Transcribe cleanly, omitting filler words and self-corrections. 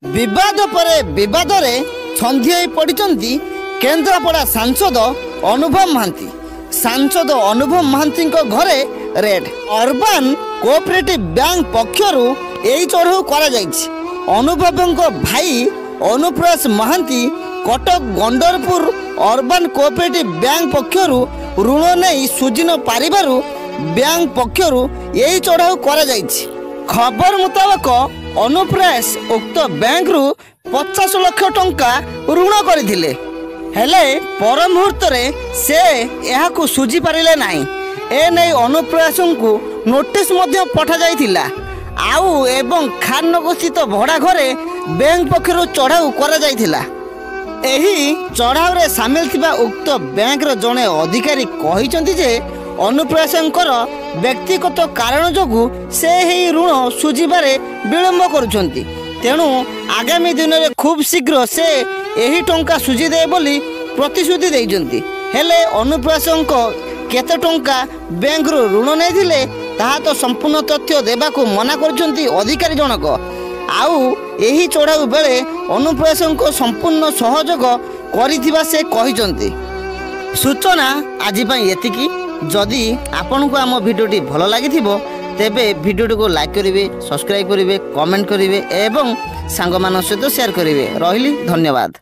विवाद परे विवाद रे छंदी पड़ती केन्द्रापड़ा सांसद अनुभव महांती। सांसद अनुभव महांती घरे रेड अर्बन कोऑपरेटिव बैंक पक्षर यही चढ़ऊ कर भाई अनुप्रवेश Mohanty Cuttack Gandarpur urban cooperative bank पक्षर ऋण नहीं सुझी न पारिबारु बैंक पक्षर यही चढ़ऊ कर खबर मुताबक अनुप्रवेश उक्त बैंक रु 50 लाख टंका ऋण करथिले हेले पर मुहूर्त से यहाकू सुझी पारिले नाही। ए नै अनुप्रवेश को नोटिस मध्य पठा जाइथिला आउ एवं खाननगर स्थित भड़ा घरे बैंक पक्षर चढ़ाऊ करा जाइथिला। एही चढ़ाऊ रे सामिल थिबा उक्त बैंक रो जणे अधिकारी कहिसंती जे अनुप्रवेशंकर व्यक्तिगत कारण जोगु से ही ऋण सुझिबारे विलंब करुछंती। तेणु आगामी दिन में खूब शीघ्र से यही टंका सुझी दे बोली प्रतिश्रुति देइछंती। हेले अनुप्रवेशंक केते टंका बैंक रो ऋण नै थिले ताहा तो संपूर्ण तथ्य देबाकू मना करछंती अधिकारी जनक। आउ यही चढ़ाऊ बेले अनुप्रवेशंक संपूर्ण सहयोग करिथिबा से कहिछंती। सूचना आज पई एतिकी। जदि आपन को आम भिडियोटी भल लगी तेबे भिडियोटी को लाइक करेंगे, सब्सक्राइब करेंगे, कमेंट करेंगे एवं सांग मान सहित शेयर करेंगे। रही धन्यवाद।